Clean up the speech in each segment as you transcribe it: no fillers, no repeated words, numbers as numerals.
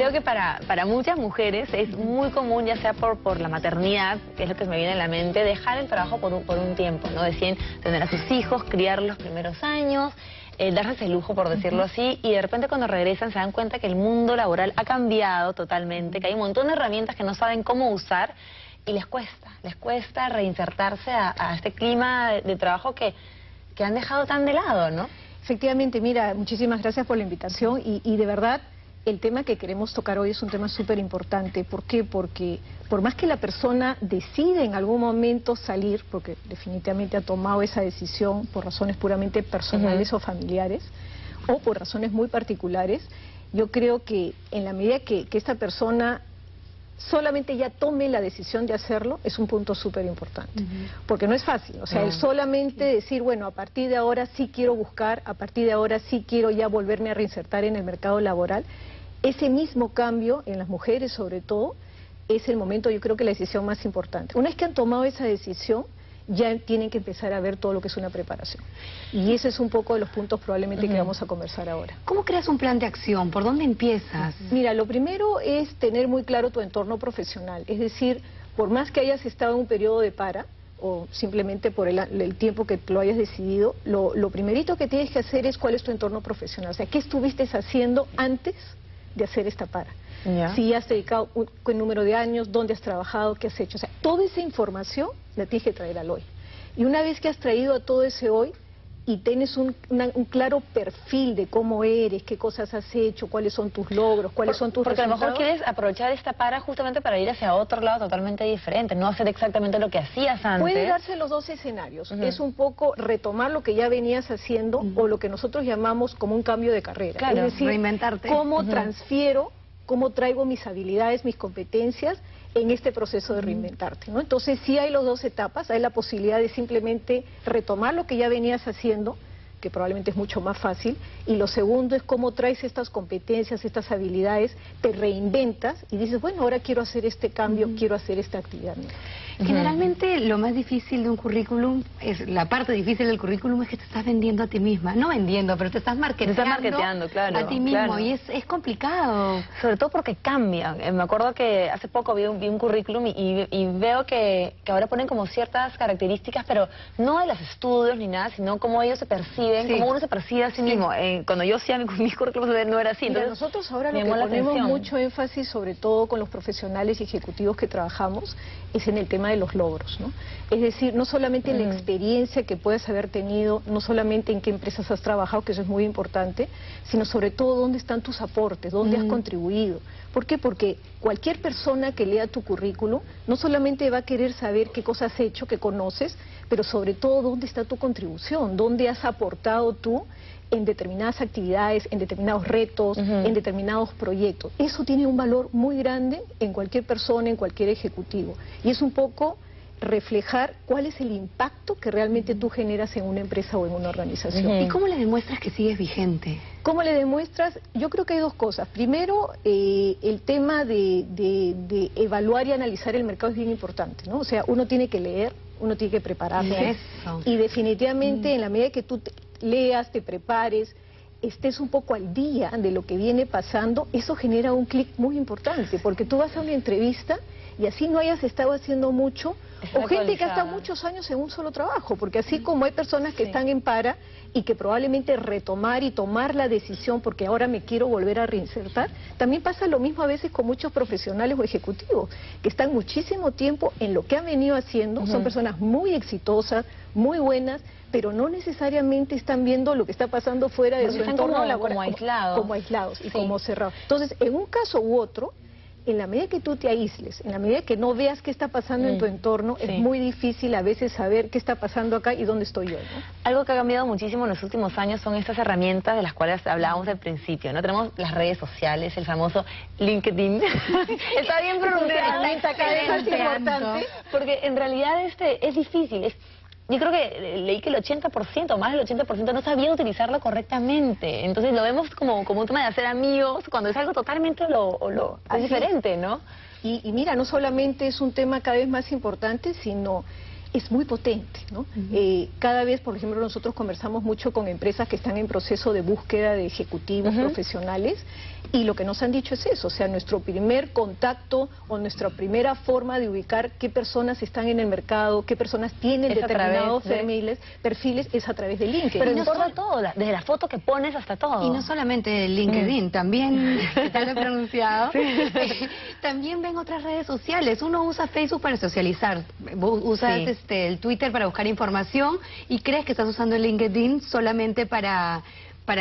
creo que para muchas mujeres es muy común, ya sea por la maternidad, que es lo que me viene a la mente, dejar el trabajo por un tiempo, ¿no? Deciden tener a sus hijos, criar los primeros años, darse ese lujo, por decirlo así, y de repente cuando regresan se dan cuenta que el mundo laboral ha cambiado totalmente, que hay un montón de herramientas que no saben cómo usar y les cuesta reinsertarse a este clima de trabajo que han dejado tan de lado, ¿no? Efectivamente, mira, muchísimas gracias por la invitación y de verdad el tema que queremos tocar hoy es un tema súper importante. ¿Por qué? Porque por más que la persona decide en algún momento salir, porque definitivamente ha tomado esa decisión por razones puramente personales o familiares, o por razones muy particulares, yo creo que en la medida que esta persona solamente ya tome la decisión de hacerlo, es un punto súper importante. Porque no es fácil, o sea, el solamente decir, bueno, a partir de ahora sí quiero buscar, a partir de ahora sí quiero ya volverme a reinsertar en el mercado laboral, ese mismo cambio, en las mujeres sobre todo, es el momento, yo creo que la decisión más importante. Una vez que han tomado esa decisión, ya tienen que empezar a ver todo lo que es una preparación. Y ese es un poco de los puntos probablemente que vamos a conversar ahora. ¿Cómo creas un plan de acción? ¿Por dónde empiezas? Mira, lo primero es tener muy claro tu entorno profesional. Es decir, por más que hayas estado en un periodo de para, o simplemente por el tiempo que lo hayas decidido, lo primerito que tienes que hacer es cuál es tu entorno profesional. O sea, ¿qué estuviste haciendo antes de hacer esta para? Si has dedicado un número de años, dónde has trabajado, qué has hecho. O sea, toda esa información la tienes que traer al hoy. Y una vez que has traído a todo ese hoy y tienes un claro perfil de cómo eres, qué cosas has hecho, cuáles son tus logros, cuáles son tus resultados. Porque a lo mejor quieres aprovechar esta para justamente para ir hacia otro lado totalmente diferente, no hacer exactamente lo que hacías antes. Puede darse los dos escenarios. Es un poco retomar lo que ya venías haciendo o lo que nosotros llamamos como un cambio de carrera. Claro, es decir, reinventarte. ¿Cómo transfiero, cómo traigo mis habilidades, mis competencias en este proceso de reinventarte, ¿no? Entonces sí hay las dos etapas, hay la posibilidad de simplemente retomar lo que ya venías haciendo, que probablemente es mucho más fácil, y lo segundo es cómo traes estas competencias, estas habilidades, te reinventas y dices, bueno, ahora quiero hacer este cambio, quiero hacer esta actividad. Generalmente lo más difícil de un currículum, la parte difícil del currículum es que te estás vendiendo a ti misma, no vendiendo, pero te estás marketeando, claro, a ti mismo, y es complicado. Sobre todo porque cambia. Me acuerdo que hace poco vi un currículum y veo que ahora ponen como ciertas características, pero no de los estudios ni nada, sino cómo ellos se perciben, cómo uno se percibe a sí mismo. Cuando yo hacía mis currículums no era así. Mira, nosotros ahora lo que ponemos mucho énfasis, sobre todo con los profesionales y ejecutivos que trabajamos, es en el tema de los logros, ¿no? Es decir, no solamente en la experiencia que puedes haber tenido, no solamente en qué empresas has trabajado, que eso es muy importante, sino sobre todo dónde están tus aportes, dónde has contribuido. ¿Por qué? Porque cualquier persona que lea tu currículum no solamente va a querer saber qué cosas has hecho, qué conoces, pero sobre todo dónde está tu contribución, dónde has aportado tú en determinadas actividades, en determinados retos, en determinados proyectos. Eso tiene un valor muy grande en cualquier persona, en cualquier ejecutivo. Y es un poco reflejar cuál es el impacto que realmente tú generas en una empresa o en una organización. ¿Y cómo le demuestras que sigues vigente? ¿Cómo le demuestras? Yo creo que hay dos cosas. Primero, el tema de evaluar y analizar el mercado es bien importante, ¿no? O sea, uno tiene que leer, uno tiene que prepararse. Y definitivamente en la medida que tú leas, te prepares, estés un poco al día de lo que viene pasando, eso genera un clic muy importante, porque tú vas a una entrevista y así no hayas estado haciendo mucho, o gente que ha estado muchos años en un solo trabajo, porque así como hay personas que están en para y que probablemente retomar y tomar la decisión porque ahora me quiero volver a reinsertar, también pasa lo mismo a veces con muchos profesionales o ejecutivos que están muchísimo tiempo en lo que han venido haciendo, son personas muy exitosas, muy buenas, pero no necesariamente están viendo lo que está pasando fuera de su entorno laboral, como aislados y como cerrados. Entonces, en un caso u otro, en la medida que tú te aísles, en la medida que no veas qué está pasando en tu entorno, es muy difícil a veces saber qué está pasando acá y dónde estoy yo, ¿no? Algo que ha cambiado muchísimo en los últimos años son estas herramientas de las cuales hablábamos al principio, ¿no? Tenemos las redes sociales, el famoso LinkedIn. Está bien pronunciado. Es importante. Porque en realidad es difícil, yo creo que leí que el 80%, más del 80% no sabía utilizarlo correctamente. Entonces lo vemos como un tema de hacer amigos, cuando es algo totalmente diferente, ¿no? Y mira, no solamente es un tema cada vez más importante, sino es muy potente, ¿no? Cada vez, por ejemplo, nosotros conversamos mucho con empresas que están en proceso de búsqueda de ejecutivos profesionales, Y lo que nos han dicho es eso, o sea, nuestro primer contacto o nuestra primera forma de ubicar qué personas están en el mercado, qué personas tienen determinados perfiles, es a través de LinkedIn. Pero importa todo, desde la foto que pones hasta todo. Y no solamente LinkedIn, también, ¿te lo he pronunciado? También ven otras redes sociales. Uno usa Facebook para socializar, usas el Twitter para buscar información y crees que estás usando el LinkedIn solamente para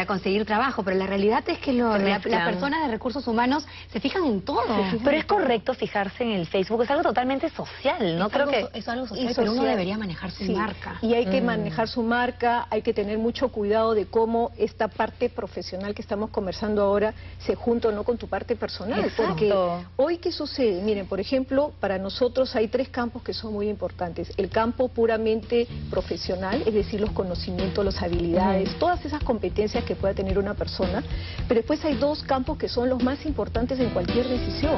conseguir trabajo, pero la realidad es que las personas de recursos humanos se fijan en todo. Pero es correcto fijarse en el Facebook, es algo totalmente social, ¿no? Es algo social, pero uno debería manejar su marca. Y hay que manejar su marca, hay que tener mucho cuidado de cómo esta parte profesional que estamos conversando ahora se junta o no con tu parte personal. Exacto. Porque hoy, ¿qué sucede? Miren, por ejemplo, para nosotros hay 3 campos que son muy importantes. El campo puramente profesional, es decir, los conocimientos, las habilidades, todas esas competencias que pueda tener una persona, pero después hay 2 campos que son los más importantes en cualquier decisión.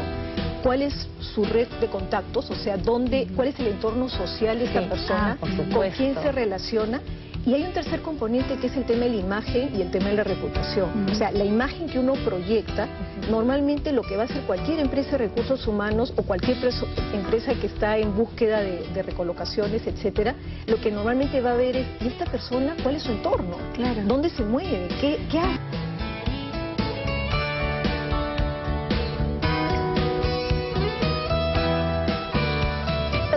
¿Cuál es su red de contactos? O sea, cuál es el entorno social de esta persona, con quién se relaciona. Y hay un tercer componente que es el tema de la imagen y el tema de la reputación. O sea, la imagen que uno proyecta, normalmente lo que va a hacer cualquier empresa de recursos humanos o cualquier empresa que está en búsqueda de recolocaciones, etcétera, lo que normalmente va a ver es, ¿y esta persona cuál es su entorno? Claro. ¿Dónde se mueve? ¿Qué hace?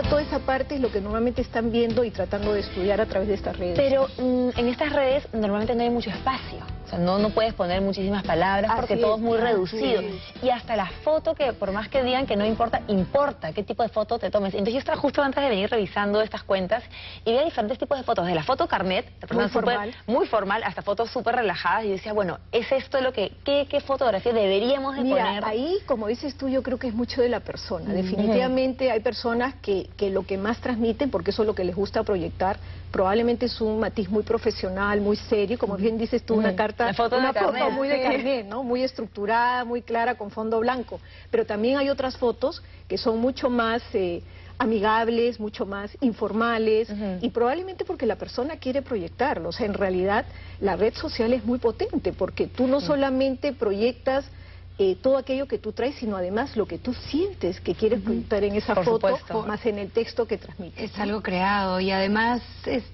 Toda esa parte es lo que normalmente están viendo y tratando de estudiar a través de estas redes. Pero en estas redes normalmente no hay mucho espacio. O sea, no puedes poner muchísimas palabras porque todo es muy reducido. Y hasta la foto, que por más que digan que no importa, importa qué tipo de foto te tomes. Entonces yo estaba justo antes de venir revisando estas cuentas y veía diferentes tipos de fotos. De la foto carnet, muy formal, hasta fotos súper relajadas. Y yo decía, bueno, ¿es esto lo que qué fotografía deberíamos de poner? Ahí, como dices tú, yo creo que es mucho de la persona. Definitivamente hay personas que lo que más transmiten, porque eso es lo que les gusta proyectar, probablemente es un matiz muy profesional, muy serio, como bien dices tú, una foto muy de carnet, ¿no? Muy estructurada, muy clara, con fondo blanco. Pero también hay otras fotos que son mucho más amigables, mucho más informales, y probablemente porque la persona quiere proyectarlo. O sea, en realidad la red social es muy potente, porque tú no solamente proyectas todo aquello que tú traes, sino además lo que tú sientes que quieres proyectar en esa foto, más en el texto que transmites. Es algo creado y además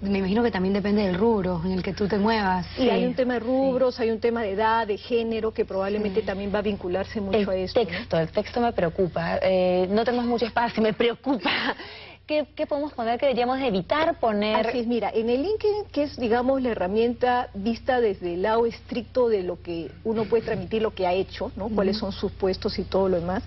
me imagino que también depende del rubro en el que tú te muevas. Y hay un tema de rubros, hay un tema de edad, de género, que probablemente también va a vincularse mucho a esto. El texto me preocupa, no tenemos mucho espacio, me preocupa. ¿Qué podemos poner que deberíamos evitar poner? Así es, mira, en el LinkedIn, que es, digamos, la herramienta vista desde el lado estricto de lo que uno puede transmitir, lo que ha hecho, ¿no? Cuáles son sus puestos y todo lo demás.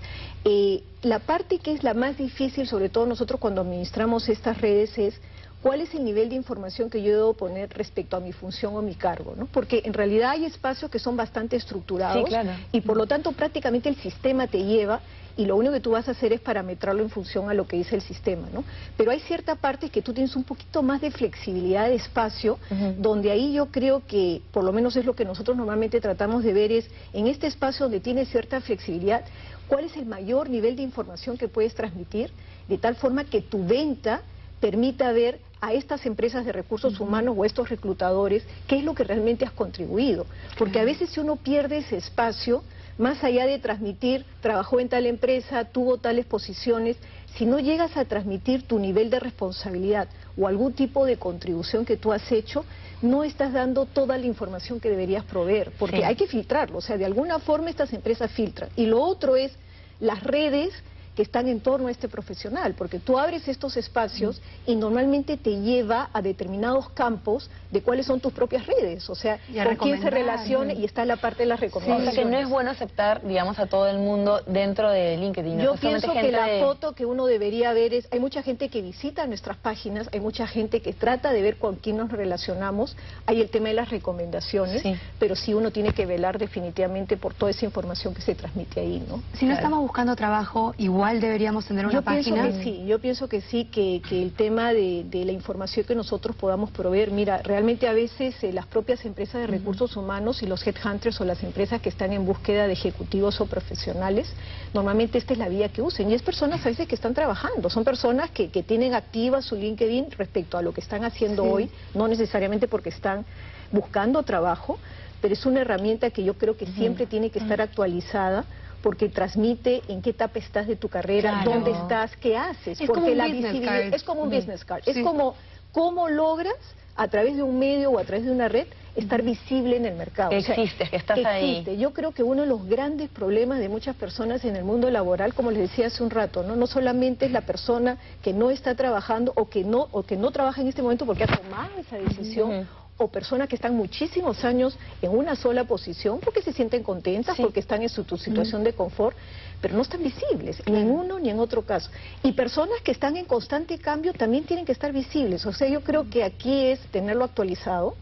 La parte que es la más difícil, sobre todo nosotros cuando administramos estas redes, es cuál es el nivel de información que yo debo poner respecto a mi función o mi cargo, ¿no? Porque en realidad hay espacios que son bastante estructurados y por lo tanto prácticamente el sistema te lleva y lo único que tú vas a hacer es parametrarlo en función a lo que dice el sistema, ¿no? Pero hay cierta parte que tú tienes un poquito más de flexibilidad de espacio, donde ahí yo creo que, por lo menos es lo que nosotros normalmente tratamos de ver, es en este espacio donde tienes cierta flexibilidad, cuál es el mayor nivel de información que puedes transmitir, de tal forma que tu venta permita ver a estas empresas de recursos humanos o a estos reclutadores qué es lo que realmente has contribuido. Porque a veces si uno pierde ese espacio, más allá de transmitir, trabajó en tal empresa, tuvo tales posiciones, si no llegas a transmitir tu nivel de responsabilidad o algún tipo de contribución que tú has hecho, no estás dando toda la información que deberías proveer, porque hay que filtrarlo, o sea, de alguna forma estas empresas filtran. Y lo otro es las redes que están en torno a este profesional, porque tú abres estos espacios y normalmente te lleva a determinados campos de cuáles son tus propias redes, o sea, con quién se relaciona, y está la parte de las recomendaciones. O sea, que no es bueno aceptar, digamos, a todo el mundo dentro de LinkedIn. Yo pienso que la foto que uno debería ver es, hay mucha gente que visita nuestras páginas, hay mucha gente que trata de ver con quién nos relacionamos, hay el tema de las recomendaciones, pero sí uno tiene que velar definitivamente por toda esa información que se transmite ahí, ¿no? Si no estamos buscando trabajo, igual deberíamos tener una página. Yo pienso que sí, que el tema de la información que nosotros podamos proveer, mira, realmente a veces las propias empresas de recursos humanos y los headhunters o las empresas que están en búsqueda de ejecutivos o profesionales, normalmente esta es la vía que usen, y es personas a veces que están trabajando, son personas que tienen activa su LinkedIn respecto a lo que están haciendo hoy, no necesariamente porque están buscando trabajo, pero es una herramienta que yo creo que siempre tiene que estar actualizada, porque transmite en qué etapa estás de tu carrera, dónde estás, qué haces. Es porque como un la business visibilidad card. es como un business card. Es como cómo logras a través de un medio o a través de una red estar visible en el mercado. Que existes, que estás ahí. Yo creo que uno de los grandes problemas de muchas personas en el mundo laboral, como les decía hace un rato, no solamente es la persona que no está trabajando o que no trabaja en este momento porque ha tomado esa decisión, o personas que están muchísimos años en una sola posición porque se sienten contentas, porque están en su situación de confort, pero no están visibles, ni en uno ni en otro caso. Y personas que están en constante cambio también tienen que estar visibles. O sea, yo creo que aquí es tenerlo actualizado.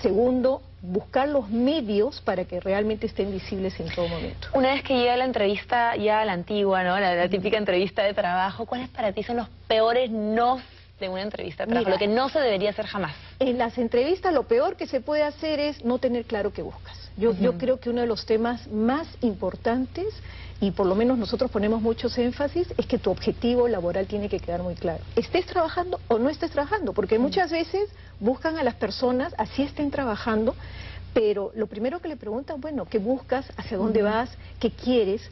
Segundo, buscar los medios para que realmente estén visibles en todo momento. Una vez que llega la entrevista ya a la antigua, ¿no? La típica entrevista de trabajo, ¿cuáles para ti son los peores no de una entrevista de trabajo? Lo que no se debería hacer jamás. En las entrevistas lo peor que se puede hacer es no tener claro qué buscas. Yo creo que uno de los temas más importantes, y por lo menos nosotros ponemos muchos énfasis, es que tu objetivo laboral tiene que quedar muy claro. Estés trabajando o no estés trabajando, porque muchas veces buscan a las personas, así estén trabajando, pero lo primero que le preguntan, bueno, ¿qué buscas? ¿Hacia dónde vas? ¿Qué quieres?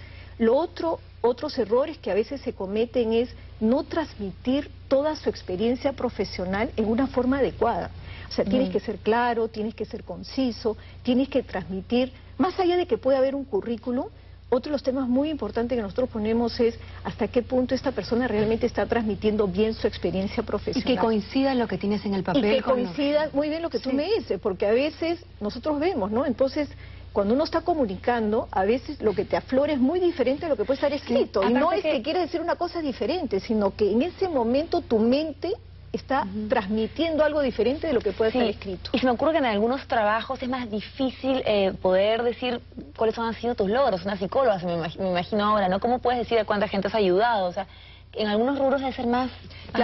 Otros errores que a veces se cometen es no transmitir toda su experiencia profesional en una forma adecuada. O sea, tienes que ser claro, tienes que ser conciso, tienes que transmitir, más allá de que pueda haber un currículum. Otro de los temas muy importantes que nosotros ponemos es hasta qué punto esta persona realmente está transmitiendo bien su experiencia profesional. Y que coincida lo que tienes en el papel. Y que coincida muy bien lo que tú me dices, porque a veces nosotros vemos, ¿no? Entonces, cuando uno está comunicando, a veces lo que te aflora es muy diferente a lo que puede estar escrito. Y no es que quieras decir una cosa diferente, sino que en ese momento tu mente está transmitiendo algo diferente de lo que puede estar escrito. Y se me ocurre que en algunos trabajos es más difícil poder decir cuáles han sido tus logros. Una psicóloga, me imagino ahora, ¿no? ¿Cómo puedes decir a cuánta gente has ayudado? O sea, en algunos rubros debe ser más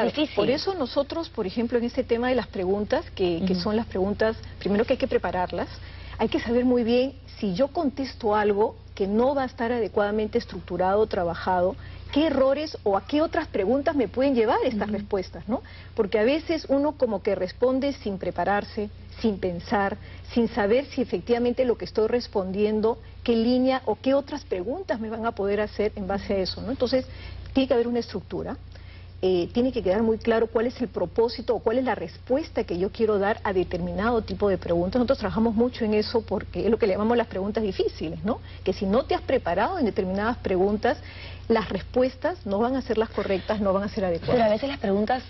difícil. Por eso nosotros, por ejemplo, en este tema de las preguntas, que son las preguntas, primero que hay que prepararlas, hay que saber muy bien si yo contesto algo que no va a estar adecuadamente estructurado, trabajado, qué errores o a qué otras preguntas me pueden llevar estas respuestas, ¿no? Porque a veces uno como que responde sin prepararse, sin pensar, sin saber si efectivamente lo que estoy respondiendo, qué línea o qué otras preguntas me van a poder hacer en base a eso, ¿no? Entonces, tiene que haber una estructura. Tiene que quedar muy claro cuál es el propósito o cuál es la respuesta que yo quiero dar a determinado tipo de preguntas. Nosotros trabajamos mucho en eso porque es lo que le llamamos las preguntas difíciles, ¿no? Que si no te has preparado en determinadas preguntas, las respuestas no van a ser las correctas, no van a ser adecuadas. Pero a veces las preguntas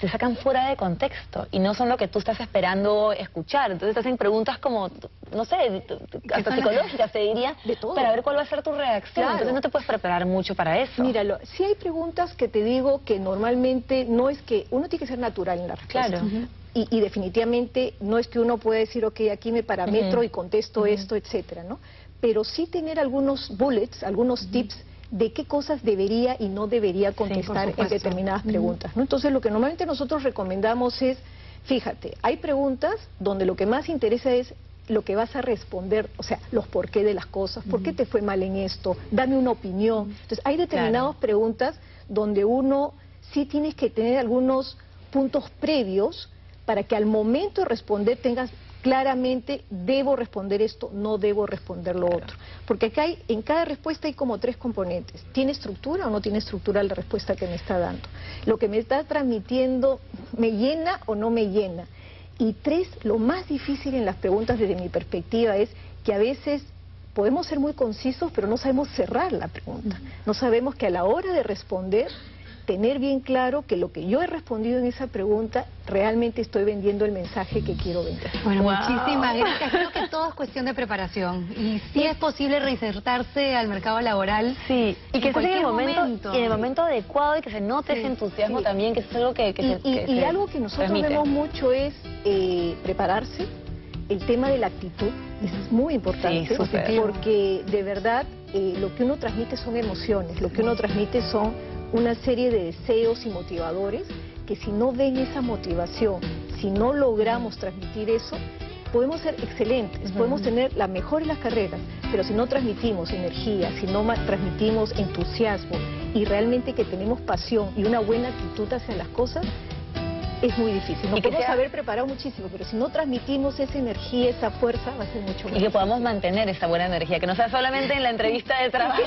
se sacan fuera de contexto y no son lo que tú estás esperando escuchar. Entonces te hacen preguntas como, no sé, hasta psicológicas, te diría, de todo, para ver cuál va a ser tu reacción. Claro. Entonces no te puedes preparar mucho para eso. Míralo, sí hay preguntas que te digo que normalmente no es que, uno tiene que ser natural en la respuesta. Claro. Y definitivamente no es que uno pueda decir, ok, aquí me parametro y contesto esto, etcétera, ¿no? Pero sí tener algunos bullets, algunos tips de qué cosas debería y no debería contestar en determinadas preguntas, ¿no? Entonces, lo que normalmente nosotros recomendamos es, fíjate, hay preguntas donde lo que más interesa es lo que vas a responder, o sea, los por qué de las cosas, por qué te fue mal en esto, dame una opinión. Entonces, hay determinadas preguntas donde uno sí tienes que tener algunos puntos previos para que al momento de responder tengas claramente, debo responder esto, no debo responder lo otro. Porque acá en cada respuesta hay como 3 componentes. ¿Tiene estructura o no tiene estructura la respuesta que me está dando? Lo que me está transmitiendo, ¿me llena o no me llena? Y 3, lo más difícil en las preguntas desde mi perspectiva es que a veces podemos ser muy concisos, pero no sabemos cerrar la pregunta. No sabemos que a la hora de responder, tener bien claro que lo que yo he respondido en esa pregunta, realmente estoy vendiendo el mensaje que quiero vender. Bueno, muchísimas gracias. Creo que todo es cuestión de preparación. Y sí es posible reinsertarse al mercado laboral. Sí, y que esté en el momento. Y en el momento adecuado y que se note ese entusiasmo también, que es algo que y algo que nosotros vemos mucho es prepararse. El tema de la actitud es muy importante, porque de verdad lo que uno transmite son emociones, lo que uno transmite son una serie de deseos y motivadores que si no ven esa motivación, si no logramos transmitir eso, podemos ser excelentes, podemos tener la mejor de las carreras, pero si no transmitimos energía, si no transmitimos entusiasmo y realmente que tenemos pasión y una buena actitud hacia las cosas, es muy difícil. Nos podemos haber preparado muchísimo, pero si no transmitimos esa energía, esa fuerza, va a ser mucho más difícil. Y que podamos mantener esa buena energía, que no sea solamente en la entrevista de trabajo.